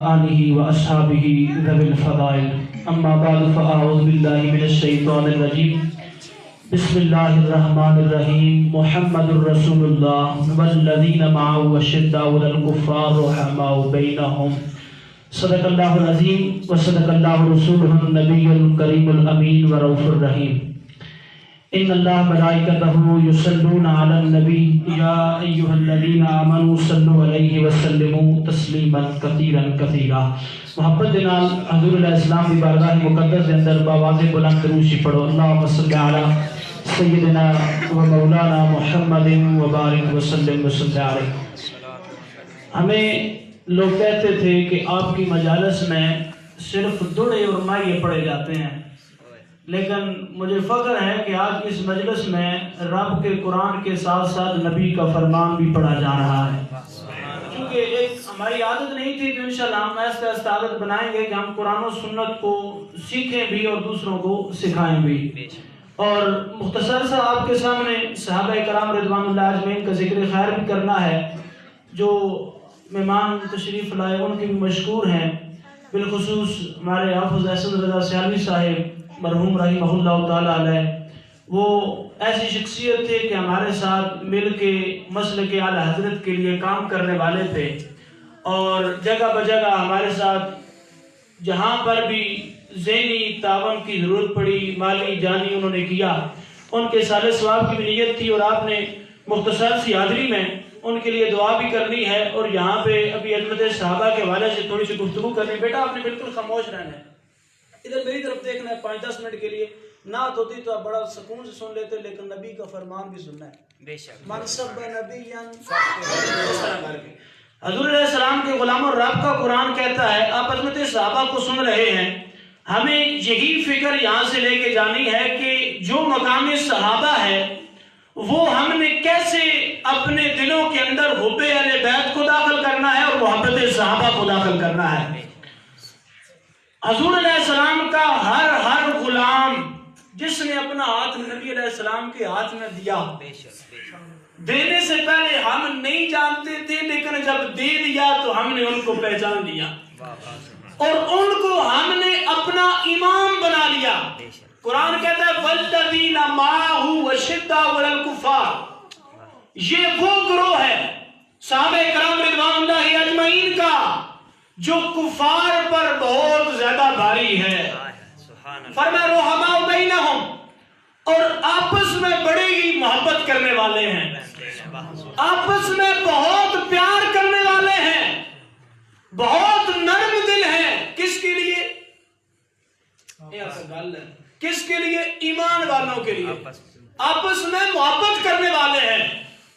آلہ و اصحابہ ذوی الفضائل اما بعد فاعوذ باللہ من الشیطان الرجیم بسم اللہ الرحمن الرحیم محمد رسول اللہ والذین معه اشداء علی الکفار رحماء بینہم صدق اللہ العظیم وصدق اللہ رسولہ النبی الکریم الامین ورؤوف الرحیم ان اللہ ملائکتہ یصلون علی النبی یا ایھا الذین آمنوا صلوا علیہ وسلموا تسلیما کثیرا کثیرا۔ محبت دے نال حضور علیہ السلام دی بارگاہ مقدس دے اندر باواز بلند درود شریف پڑھو۔ اللہم صل علی سیدنا و مولانا محمد وبارک وسلم وصلی علیہ۔ ہمیں لوگ کہتے تھے کہ آپ کی مجالس میں صرف دڑے اور مائے پڑھے جاتے ہیں، لیکن مجھے فخر ہے کہ آج اس مجلس میں رب کے قرآن کے ساتھ ساتھ نبی کا فرمان بھی پڑھا جا رہا ہے، کیونکہ ایک ہماری عادت نہیں تھی کہ انشاءاللہ ہم ایسے عادت بنائیں گے کہ ہم قرآن و سنت کو سیکھیں بھی اور دوسروں کو سکھائیں بھی۔ اور مختصر سا آپ کے سامنے صحابہ کرام رضوان اللہ اجمعین کا ذکر خیر بھی کرنا ہے، جو مہمان تشریف لائے ان کے بھی مشکور ہیں، بالخصوص ہمارے حافظ احسن رضا سیالوی صاحب مرحوم رحمہ اللہ تعالیٰ علیہ۔ وہ ایسی شخصیت تھے کہ ہمارے ساتھ مل کے مسلک اعلیٰ حضرت کے لیے کام کرنے والے تھے، اور جگہ بجگہ ہمارے ساتھ جہاں پر بھی ذہنی تعاون کی ضرورت پڑی، مالی جانی انہوں نے کیا۔ ان کے صالح ثواب کی بھی نیت تھی، اور آپ نے مختصر سی حاضری میں ان کے لیے دعا بھی کرنی ہے، اور یہاں پہ ابھی عظمت صحابہ کے حوالے سے تھوڑی سی گفتگو کرنی۔ بیٹا آپ نے بالکل خاموش رہنا ہے، ادھر میری طرف دیکھنا ہے 5-10 منٹ کے لیے۔ نعت ہوتی تو آپ بڑا سکون سے سن لیتے، لیکن نبی کا فرمان بھی سننا ہے۔ بے شک منصب نبیًا حضور علیہ السلام کے غلاموں، رب کا قرآن کہتا ہے، آپ عظمت صحابہ کو سن رہے ہیں، ہمیں یہی فکر یہاں سے لے کے جانی ہے کہ جو مقام صحابہ ہے وہ ہم نے کیسے اپنے دلوں کے اندر حب اہل بیت کو داخل کرنا ہے اور محبت صحابہ کو داخل کرنا ہے۔ حضور علیہ السلام کا ہر غلام جس نے اپنا ہاتھ نبی علیہ السلام کے ہاتھ میں دیا، دینے سے پہلے ہم نہیں جانتے تھے، لیکن جب دے دیا تو ہم نے ان کو پہچان لیا اور ان کو ہم نے اپنا امام بنا لیا۔ قرآن کہتا ہے والذین معه اشداء علی الکفار، یہ وہ گروہ ہے صحابہ کرام رضوان اللہ اجمعین کا جو کفار پر بہت زیادہ بھاری ہے۔ فرمایا رحماء بینہم، اور آپس میں بڑے ہی محبت کرنے والے ہیں، آپس میں بہت پیار کرنے والے ہیں، بہت نرم دل ہیں۔ کس کے لیے؟ کس کے لیے؟ ایمان والوں کے لیے، آپس میں محبت کرنے والے ہیں،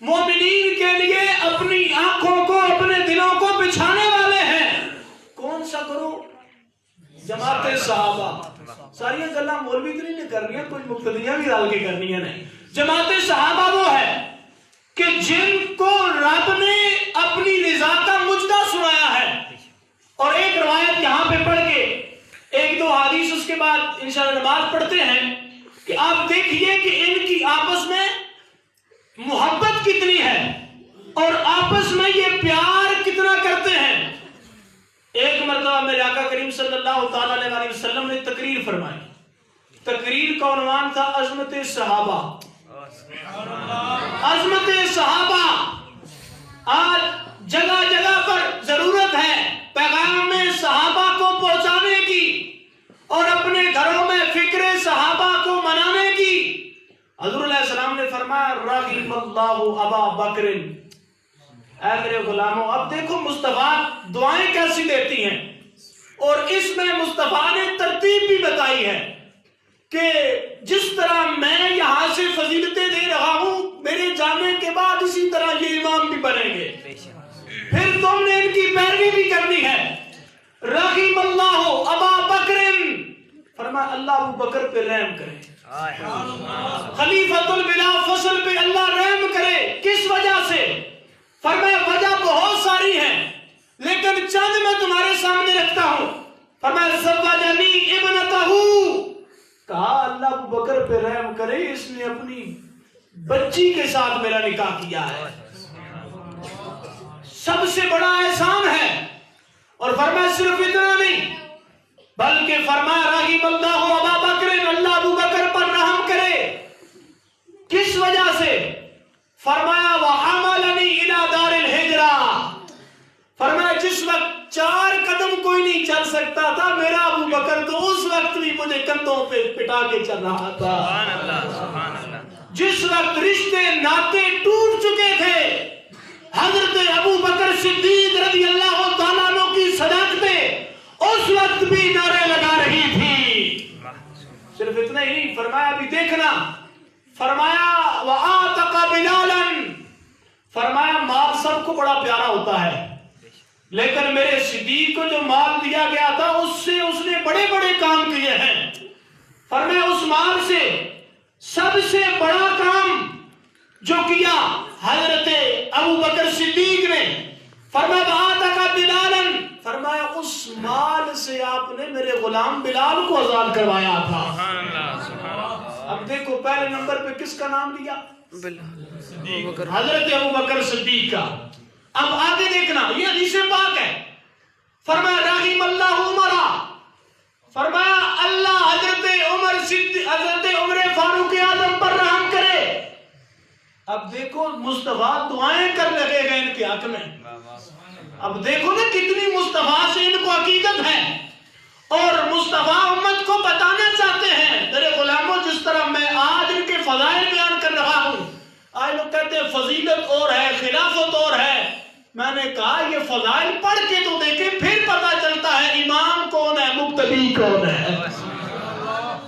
مومنین کے لیے اپنی آنکھوں کو اپنے دلوں کو بچھانے والے ہیں۔ کون سا کرو؟ جماعت صحابہ۔ ساری گلاں مولوی تو نہیں کرنی ہے، کوئی مقتدیاں بھی ڈال کے کرنی ہے، نہیں۔ جماعت صحابہ وہ ہے کہ جن کو رب نے اپنی رضا کا مجدہ سنایا ہے۔ اور ایک روایت یہاں پہ پڑھ کے 1-2 حدیث اس کے بعد انشاءاللہ نماز پڑھتے ہیں کہ آپ دیکھیے کہ ان کی آپس میں محبت کتنی ہے اور آپس میں یہ پیار کتنا کرتے ہیں۔ ایک مرتبہ میرے آقا کریم صلی اللہ تعالیٰ علیہ وسلم نے تقریر فرمائی۔ تقریر کا عنوان تھا عظمت صحابہ۔ عظمت صحابہ۔ آج جگہ جگہ پر ضرورت ہے پیغام صحابہ کو پہنچانے کی اور اپنے گھروں میں فکر صحابہ کو منانے کی۔ حضور علیہ السلام نے فرمایا رحم اللہ ابا بکر، اے میرے غلاموں، اب دیکھو مصطفیٰ دعائیں کیسی دیتی ہیں، اور اس میں مصطفیٰ نے ترتیب بھی بتائی ہے کہ جس طرح میں یہاں سے فضیلتیں دے رہا ہوں، میرے جانے کے بعد اسی طرح یہ امام بھی بنیں گے، پھر تم نے ان کی پیروی بھی کرنی ہے۔ رحم اللہ ابا بکر، فرمایا اللہ ابو بکر پہ رحم کرے، خلیفۃ البلا فصل پہ اللہ رحم کرے۔ کس وجہ سے؟ فرمایا وجہ بہت ساری ہیں، لیکن چند میں تمہارے سامنے رکھتا ہوں۔ فرمایا زوجنی ابنتہ، کہا اللہ ابو بکر پہ رحم کرے، اس نے اپنی بچی کے ساتھ میرا نکاح کیا ہے۔ سب سے بڑا احسان ہے، اور فرمایا صرف اتنا نہیں بلکہ فرمایا رحم اللہ ابا بکر، اللہ ابو بکر پر رحم کرے. کس وجہ سے؟ فرمایا وحملنی الی دار الہجرہ، فرمایا جس وقت 4 قدم کوئی نہیں چل سکتا تھا، میرا ابو بکر تو اس وقت بھی مجھے کندھوں پہ پٹا کے چل رہا تھا. سبحان اللہ سبحان اللہ. جس وقت رشتے ناطے ٹوٹ چکے تھے، حضرت ابو بکر صدیق رضی اللہ تعالیٰ عنہ کی صداقتیں اس وقت بھی نعرے لگا رہی تھی. صرف اتنا ہی نہیں، فرمایا ابھی دیکھنا، فرمایا وَآتَقَ بِلَالًا، فرمایا مال سب کو بڑا پیارا ہوتا ہے، لیکن میرے صدیق کو جو مال دیا گیا تھا اس سے اس نے بڑے بڑے کام کیے ہیں. فرمایا اس مال سے سب سے بڑا کام جو کیا حضرت ابو بکر صدیق نے، فرمایا وَآتَقَ بِلَالًا، فرمایا اس مال سے آپ نے میرے غلام بلال کو آزاد کروایا تھا. سبحان اللہ سبحان اللہ. اب دیکھو پہلے نمبر پہ کس کا نام لیا؟ بلال. حضرت ابو بکر صدیق کا. اب آگے دیکھنا، یہ حدیث پاک ہے. فرمایا رحم اللہ عمر، فرمایا اللہ حضرت عمر فاروق اعظم پر رحم کرے. اب دیکھو مصطفیٰ دعائیں کر لگے گئے ان کے حق میں. اب دیکھو نا کتنی مصطفیٰ سے ان کو عقیدت ہے، اور مصطفیٰ امت کو بتانا چاہتے ہیں میرے غلاموں، جس طرح میں آج ان کے فضائل بیان کر رہا ہوں. آج لوگ کہتے ہیں فضیلت اور ہے، خلافت اور ہے. میں نے کہا یہ فضائل پڑھ کے تو دیکھیں، پھر پتا چلتا ہے امام کون ہے، مقتدی کون ہے.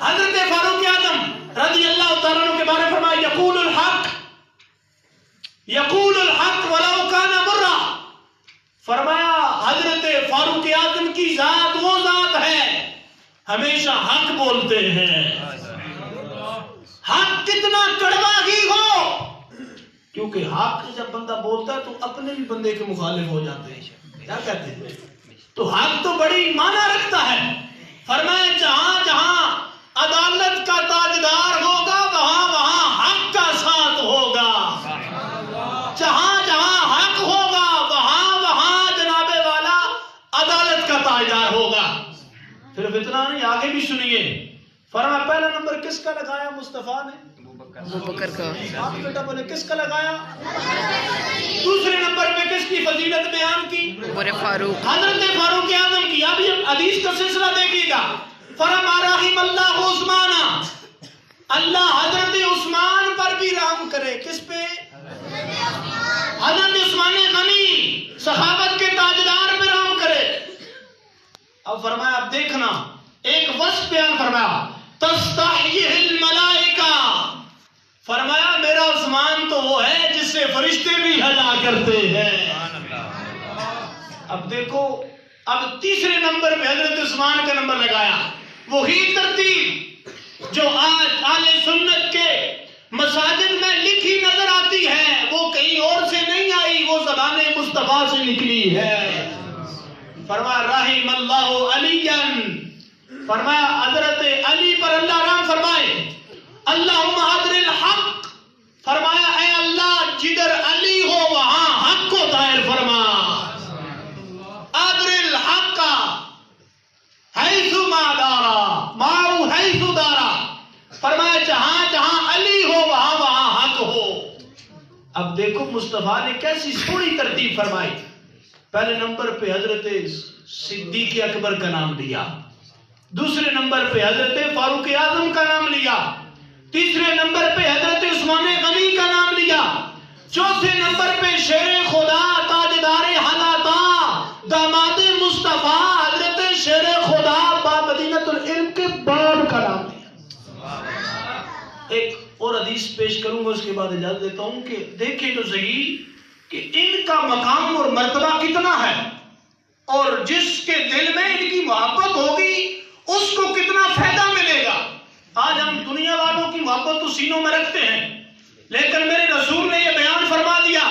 حضرت فاروق اعظم رضی اللہ تعالیٰ عنہ کے بارے میں فرمایا یقول الحق ولو کان مرا، فرمایا حضرت فاروق اعظم کی ذات وہ ذات ہے ہمیشہ حق بولتے ہیں، حق کتنا کڑوا ہی ہو، کیونکہ حق جب بندہ بولتا ہے تو اپنے بھی بندے کے مخالف ہو جاتے ہیں. کیا کہتے ہیں؟ تو حق تو بڑی معنی رکھتا ہے. فرمایا جہاں جہاں عدالت کا تاجدار ہوگا وہاں وہاں حق کا ساتھ ہوگا، جہاں جہاں حق ہوگا وہاں وہاں جناب والا عدالت کا تاجدار ہوگا. صرف اتنا نہیں، آگے بھی سنیے. فرمایا پہلا نمبر کس کا لگایا مصطفیٰ نے؟ ابو بکر کا. آپ بیٹا بولے کس کا لگایا؟ دوسرے نمبر پہ کس کی فضیلت بیان کی؟ عمر فاروق. حضرت فاروق اعظم کی. اب یہ حدیث کا سلسلہ دیکھیے گا. فرمایا رحم اللہ عثمان، اللہ حضرت عثمان پر بھی رحم کرے. کس پہ؟ حضرت عثمان غنی صحابت کے تاجدار پہ رحم کرے. اب فرمایا اب دیکھنا ایک وصف بیان فرمایا تستحیہ الملائکہ، فرمایا میرا عثمان تو وہ ہے جس سے فرشتے بھی حیا کرتے ہیں. اب دیکھو اب تیسرے نمبر پہ حضرت عثمان کا نمبر لگایا. وہی ترتیب جو آج اہل سنت کے مساجد میں لکھی نظر آتی ہے وہ کہیں اور سے نہیں آئی، وہ زبان مصطفیٰ سے نکلی ہے. فرمایا رحم اللہ علی، فرمایا حضرت علی پر اللہ رحم فرمائے. اللہم عدل الحق، فرمایا اے اللہ جدھر علی ہو وہاں حق کو ظاہر فرما. عدل الحق حیث ما دارا ماؤ حیث دارا، فرمایا جہاں جہاں علی ہو وہاں وہاں حق ہو. اب دیکھو مصطفیٰ نے کیسی تھوڑی ترتیب فرمائی. پہلے نمبر پہ حضرت صدیق اکبر کا نام لیا، دوسرے نمبر پہ حضرت فاروق اعظم کا نام لیا، تیسرے نمبر پہ حضرت عثمان غنی کا نام لیا، چوتھے نمبر پہ شیر خدا تاجدار حالات داماد مصطفیٰ حضرت شیر خدا باب مدینۃ العلم کے باب کا نام لیا. ایک اور حدیث پیش کروں گا اس کے بعد اجازت دیتا ہوں کہ دیکھیں تو صحیح کہ ان کا مقام اور مرتبہ کتنا ہے، اور جس کے دل میں ان کی محبت ہوگی اس کو کتنا فائدہ ملے گا. آج ہم دنیا والوں کی محبت تو سینوں میں رکھتے ہیں، لیکن میرے رسول نے یہ بیان فرما دیا،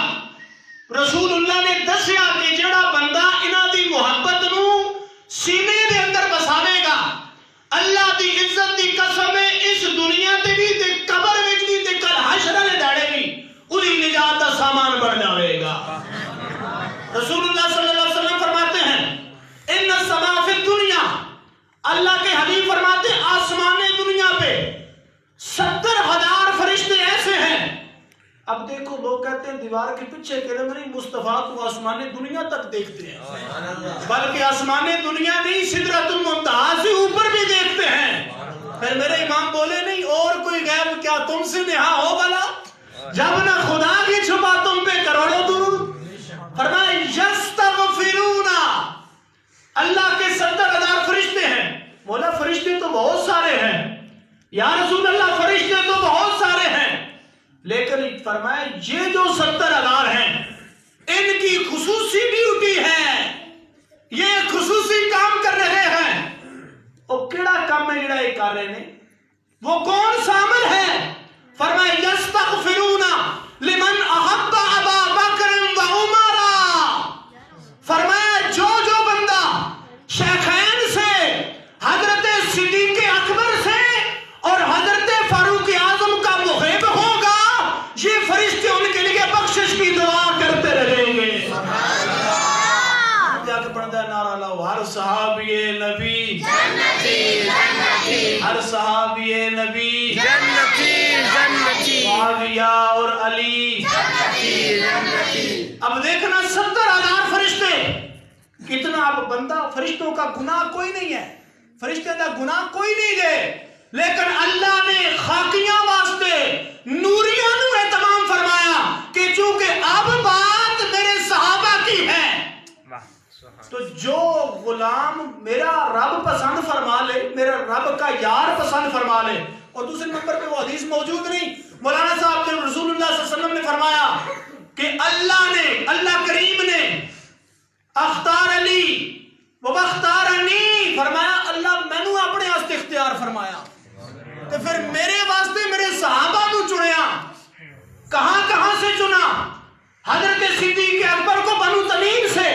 رسول اللہ نے دسیا کہ جڑا بندہ انہاں دی محبت نو سینے دے اندر بساوے گا، اللہ دی عزت دی قسم ہے اس دنیا تے بھی تے قبر وچ بھی تے کل حشر والے دہاڑے بھی اودی نجات دا سامان بن جاوے گا. رسول اللہ صلی اللہ علیہ وسلم فرماتے ہیں اللہ کے حبیب فرماتے آسمان دنیا پہ 70,000 فرشتے ایسے ہیں. اب دیکھو لوگ کہتے ہیں دیوار کے پیچھے کہ نہیں مصطفیٰ کو آسمان دنیا تک دیکھتے ہیں، بلکہ آسمان دنیا نہیں سدرۃ المنتہا سے اوپر بھی دیکھتے ہیں. پھر میرے امام بولے نہیں اور کوئی غیب کیا تم سے نہا ہو بلا، جب نہ خدا کی چھپا تم پہ کروڑوں درود. فرمایا یستغفرون، اللہ کے 70,000 فرشتے ہیں. بولا فرشتے تو بہت سارے ہیں یا رسول اللہ، فرشتے تو بہت سارے ہیں، لیکن فرمایا یہ جو 70,000 ہیں ان کی خصوصی ڈیوٹی ہے، یہ خصوصی کام کر رہے ہیں. وہ کیڑا کام ہے جڑا یہ کر رہے ہیں؟ وہ کون سا عمل ہے؟ فرمایا یستغفرون لمن احب ابا بکر و عمر. فرمایا جو بندہ شیخین سے، حضرت صدیق اکبر سے اور حضرت فاروق اعظم کا محب ہوگا، یہ فرشتے ان کے لیے بخشش کی دعا کرتے رہیں گے. جا کے پڑھتا ہے نعرہ لاؤ ہر صحابی نبی جنتی، ہر صحابی نبی جنتی، معاویہ اور علی جنتی. اب دیکھنا 70,000 فرشتے، کتنا اب بندہ، فرشتوں کا گناہ کوئی نہیں ہے، فرشتے کا گناہ کوئی نہیں گئے، لیکن اللہ نے خاکیاں واسطے نوریاں نو اہتمام فرمایا کہ چونکہ اب بات میرے صحابہ کی ہے تو جو غلام میرا رب پسند فرما لے، میرا رب کا یار پسند فرما لے. اور دوسرے نمبر پہ وہ حدیث موجود نہیں، مولانا صاحب نے رسول اللہ صلی اللہ علیہ وسلم نے فرمایا کہ اللہ کریم نے اختار علی وہ اختارنی، فرمایا اللہ میں نو اپنے واسطے اختیار فرمایا، تو پھر میرے واسطے میرے صحابہ نو چنیا. کہاں سے چنا؟ حضرت صدیق اکبر کو بنو تمیم سے،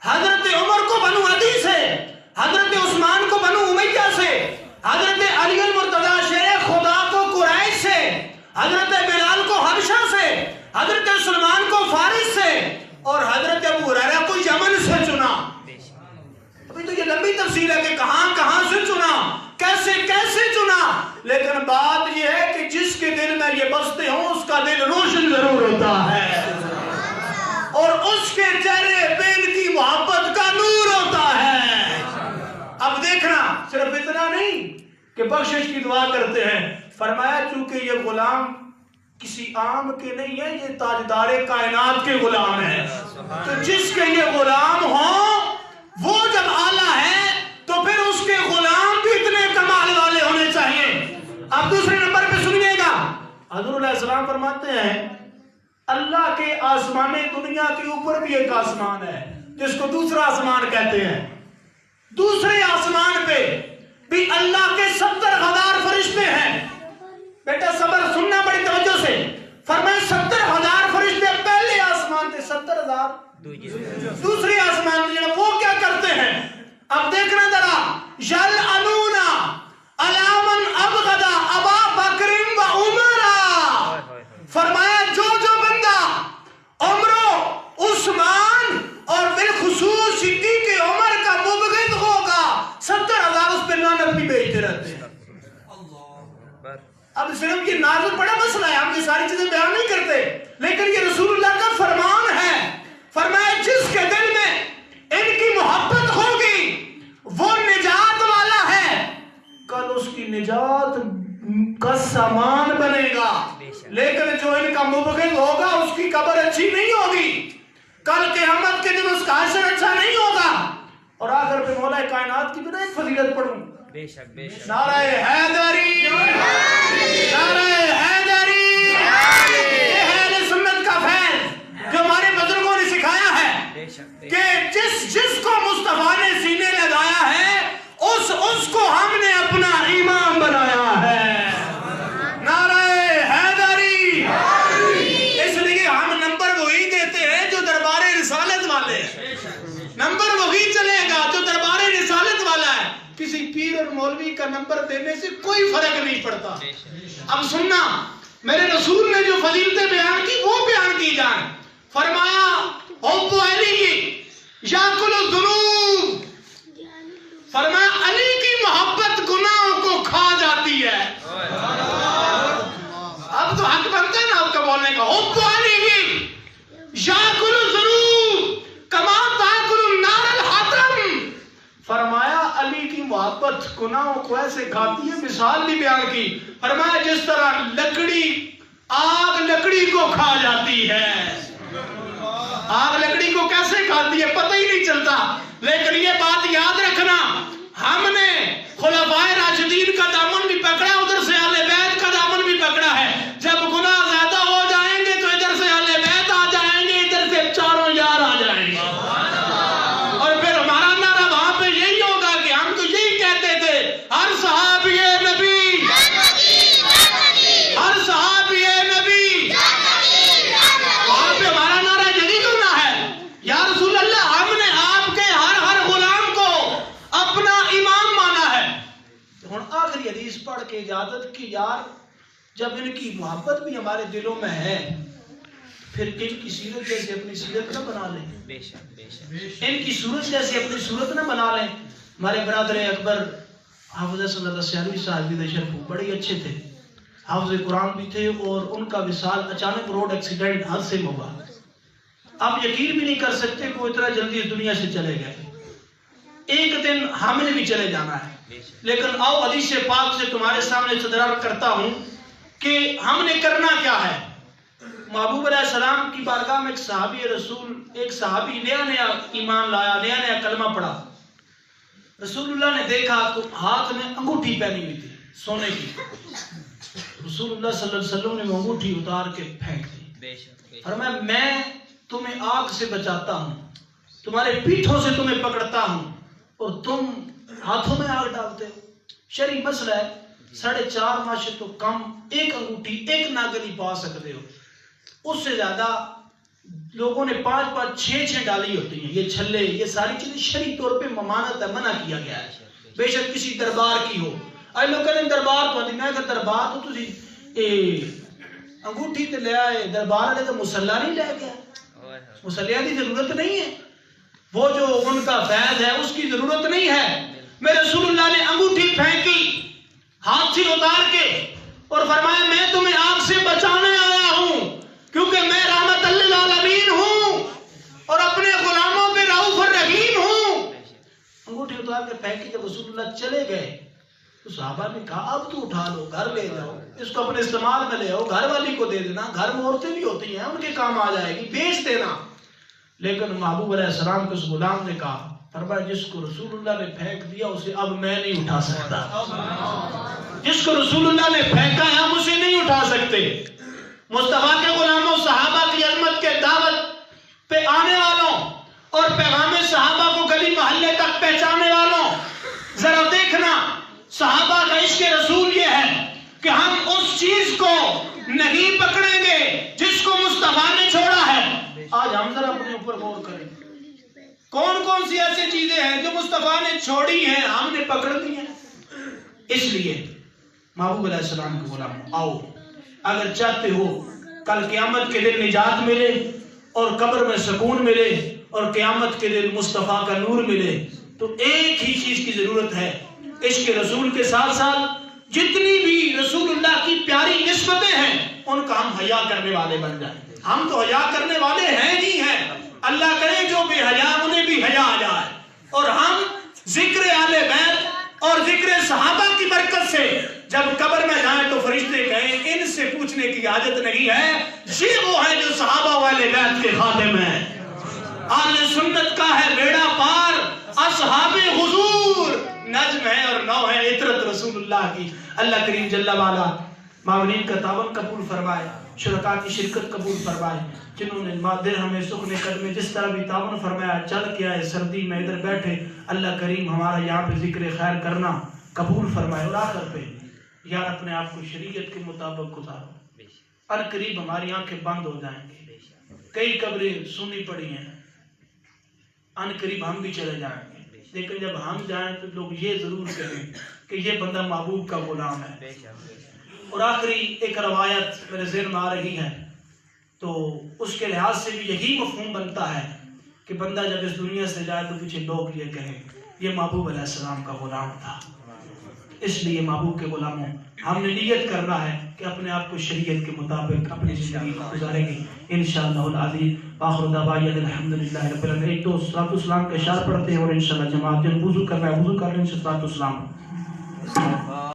حضرت عمر کو بنو عدی سے، حضرت عثمان کو بنو امیہ سے، حضرت علی المرتضی شیر خدا کو قریش سے، حضرت بلال کو حبشہ سے، حضرت سلمان کو فارس سے، اور حضرت ابو ہریرہ کو یمن سے چنا. ابھی تو یہ لمبی تفصیل ہے کہ کہاں سے چنا، کیسے چنا، لیکن بات یہ ہے کہ جس کے دل میں یہ بستے ہوں اس کا دل روشن ضرور ہوتا ہے، اور اس کے چہرے پہ ان کی محبت کا نور ہوتا ہے. اب دیکھنا صرف اتنا نہیں کہ بخشش کی دعا کرتے ہیں، فرمایا چونکہ یہ غلام کسی عام کے نہیں ہے، یہ تاجدار کائنات کے غلام ہیں، تو جس کے یہ غلام ہوں وہ جب اعلیٰ ہے تو پھر اس کے غلام بھی اتنے کمال والے ہونے چاہیے. اب دوسرے نمبر پہ سنیے گا، حضور علیہ السلام فرماتے ہیں اللہ کے آسمان دنیا کے اوپر بھی ایک آسمان ہے جس کو دوسرا آسمان کہتے ہیں. دوسرے آسمان پہ بھی اللہ کے 70,000 فرشتے ہیں. بیٹا صبر سننا بڑی توجہ سے. فرمائے 70,000 فرشتے پہلے آسمان تھے، 70,000 دوسرے آسمان تھے، وہ کیا کرتے ہیں؟ اب دیکھنا ذرا، یلعنون علی من ابغض ابا بکر و عمر. فرمایا جو بندہ عمر، عثمان اور بالخصوص صدیق عمر کا مبغض ہوگا، 70,000 اس پہ لعنت بھی بھیجتے رہتے ہیں. اب صرف یہ نازک بڑا مسئلہ ہے، ہم یہ ساری چیزیں بیان نہیں کرتے، لیکن یہ رسول اللہ کا فرمان ہے. فرمایا جس کے دل میں ان کی محبت ہوگی وہ نجات والا ہے، کل اس کی نجات کا سامان بنے گا. لیکن جو ان کا مبغض ہوگا اس کی قبر اچھی نہیں ہوگی، کل قیامت کے دن اس کا حشر اچھا نہیں ہوگا. اور آخر پہ مولا کائنات کی بھی ایک فضیلت پڑھوں، بے شک نعرہ حیدری، نعرہ حیدری. یہ ہے اہل سنت کا فیض جو ہمارے بزرگوں نے سکھایا ہے کہ جس کو مصطفیٰ نے سینے لگایا ہے اس کو ہم نے اپنا امام بنایا ہے. نعرہ حیدری. اس لیے ہم نمبر وہی دیتے ہیں جو دربار رسالت والے ہیں، نمبر وہی چلے گا جو دربار رسالت والا ہے. کسی پیر اور مولوی کا نمبر دینے سے کوئی فرق نہیں پڑتا. اب سننا، میرے رسول نے جو فضیلتیں بیان کی وہ بیان کی جائیں. فرمایا حب علی یاکل الذنوب، فرمایا علی کی فرمایا علی کی محبت گناہوں کو ایسے کھاتی ہے، مثال بھی بیان کی، فرمایا جس طرح آگ لکڑی کو کھا جاتی ہے۔ آگ لکڑی کو کیسے کھاتی ہے پتہ ہی نہیں چلتا، لیکن یہ بات یاد رکھنا، ہم نے خلفائے راشدین کا دامن بھی پکڑا، ادھر سے اہل بیت کا دامن بھی پکڑا ہے۔ جب گناہ زیادہ ہو جائیں گے تو ادھر سے اہل بیت آ جائیں گے، ادھر سے چاروں یار آ جائیں گے، اور پھر ہمارا نعرہ وہاں پہ یہی ہوگا کہ ہم تو یہی کہتے تھے، ہر صحابی نبی، ہر صحابی نبی، وہاں پہ ہمارا نعرہ یہی ہونا ہے، یا رسول اللہ ہم نے آپ کے ہر غلام کو اپنا امام مانا ہے۔ ہن آخری حدیث پڑھ کے اجازت کی، یار جب ان کی محبت بھی ہمارے دلوں میں ہے، پھر ان کی سیرت جیسے اپنی سیرت نہ بنا لیں، ان کی صورت جیسے اپنی صورت نہ بنا لیں۔ ہمارے برادر اکبر حافظ صلی اللہ سیالوی صاحب بھی شرف بڑے اچھے تھے، حافظ قرآن بھی تھے، اور ان کا وصال اچانک روڈ ایکسیڈنٹ حادثے میں ہوا۔ آپ یقین بھی نہیں کر سکتے کہ وہ اتنا جلدی اس دنیا سے چلے گئے۔ ایک دن ہم نے بھی چلے جانا ہے، لیکن آؤ حدیث پاک سے تمہارے سامنے صدر کرتا ہوں کہ ہم نے کرنا کیا ہے۔ محبوب علیہ السلام کی بارگاہ میں ایک صحابی رسول، ایک صحابی نیا ایمان لایا، نیا کلمہ پڑھا۔ رسول اللہ نے دیکھا تو ہاتھ میں انگوٹھی پہنی ہوئی تھی سونے کی۔ رسول اللہ صلی اللہ علیہ وسلم نے وہ انگوٹھی اتار کے پھینک دی، فرمایا میں تمہیں آگ سے بچاتا ہوں، تمہارے پیٹھوں سے تمہیں پکڑتا ہوں، اور تم ہاتھوں میں آگ ڈالتے ہو۔ شرعی مسئلہ ہے، 4.5 ماہ سے تو کم ایک انگوٹھی ایک ناگہ نہیں پا سکتے ہو، اس سے زیادہ لوگوں نے 5 6 ڈالی ہوتی ہیں۔ یہ چھلے، یہ ساری چیزیں شرعی طور پہ ممانعت ہے، منع کیا گیا ہے، بے شک کسی دربار کی ہو۔ اے لوگ کہتے ہیں دربار تو آتی، میں کہ دربار تو تسی انگوٹھی تے لے آئے، دربار والے تو مسلح نہیں لے گیا، مسلح کی ضرورت نہیں ہے، وہ جو ان کا فیض ہے اس کی ضرورت نہیں ہے۔ میں رسول اللہ نے انگوٹھی پھینکی ہاتھ سے اتار کے، اور فرمایا میں تمہیں آگ سے بچانے آیا ہوں، کیونکہ میں رحمت للعالمین ہوں اور اپنے غلاموں پہ رؤوف الرحیم ہوں۔ انگوٹھی اتار کے پھینکی۔ جب رسول اللہ چلے گئے تو صحابہ نے کہا اب تو اٹھا لو، گھر لے جاؤ، اس کو اپنے استعمال میں لے آؤ، گھر والی کو دے دینا، گھر میں عورتیں بھی ہوتی ہیں ان کے کام آ جائے گی، بیچ دینا۔ لیکن محبوب علیہ السلام کے اس غلام نے کہا، فرمایا جس کو رسول اللہ نے پھینک دیا اسے اب میں نہیں اٹھا سکتا، جس کو رسول اللہ نے پھینکا ہے ہم اسے نہیں اٹھا سکتے۔ مصطفیٰ کے غلاموں، صحابہ کی عظمت کے دعوت پہ آنے والوں اور پیغام صحابہ کو گلی محلے تک پہنچانے والوں، ذرا دیکھنا صحابہ کا عشق رسول یہ ہے کہ ہم اس چیز کو نہیں پکڑیں گے جس کو مصطفیٰ نے چھوڑا ہے۔ آج ہم ذرا اپنے اوپر غور کریں، کون کون سی ایسی چیزیں ہیں جو مصطفیٰ نے چھوڑی ہیں ہم نے پکڑ لی ہیں۔ اس لیے محبوب علیہ السلام کے غلام آؤ، اگر چاہتے ہو کل قیامت کے دن نجات ملے اور قبر میں سکون ملے اور قیامت کے دن مصطفیٰ کا نور ملے، تو ایک ہی چیز کی ضرورت ہے، عشق رسول کے ساتھ ساتھ جتنی بھی رسول اللہ کی پیاری نسبتیں ہیں ان کا ہم حیا کرنے والے بن جائیں۔ ہم تو حیا کرنے والے ہیں ہی ہیں، اللہ کرے جو بے حیا انہیں بھی حیا آ جائے، اور ہم ذکر اہل بیت اور ذکر صحابہ کی برکت سے جب قبر میں جائیں تو فرشتے کہیں ان سے پوچھنے کی حاجت نہیں ہے، یہ وہ ہے جو صحابہ والے بیت کے خادم ہیں۔ اہل سنت کا ہے بیڑا پار، اصحاب حضور نجم ہے اور نو ہے عطرت رسول اللہ کی۔ اللہ کریم جل وعلا معاونین کا تعاون قبول فرمائے، شرکاء کی شرکت قبول فرمائے، جنہوں نے مادر ہمیں سخن قدم میں جس طرح بھی تعاون فرمایا، چل کے آئے سردی میں ادھر بیٹھے، اللہ کریم ہمارا یہاں پہ ذکر خیر کرنا قبول فرمائے، اور آخر پہ یار اپنے آپ کو شریعت کے مطابق گزارو، ان قریب ہماری آنکھیں بند ہو جائیں گے، کئی قبریں سنی پڑی ہیں، ان قریب ہم بھی چلے جائیں گے، لیکن جب ہم جائیں تو لوگ یہ ضرور کہیں کہ یہ بندہ محبوب کا غلام ہے۔ اور آخری ایک روایت میرے ذہن میں آ رہی ہے، تو اس کے لحاظ سے بھی یہی مفہوم بنتا ہے کہ بندہ جب اس دنیا سے جائے تو پیچھے لوگ یہ کہیں یہ محبوب علیہ السلام کا غلام تھا۔ اس لیے محبوب کے غلاموں ہم نے نیت کرنا ہے کہ اپنے آپ کو شریعت کے مطابق اپنی زندگی کو گزاریں گے انشاءاللہ العزیز. آخر دعوانا الحمدللہ رب العالمین. ایک تو صلاۃ السلام کا اشارہ پڑھتے ہیں اور انشاءاللہ جماعت جن وضو کر رہا ہے وضو کر رہے ہیں صلاۃ السلام.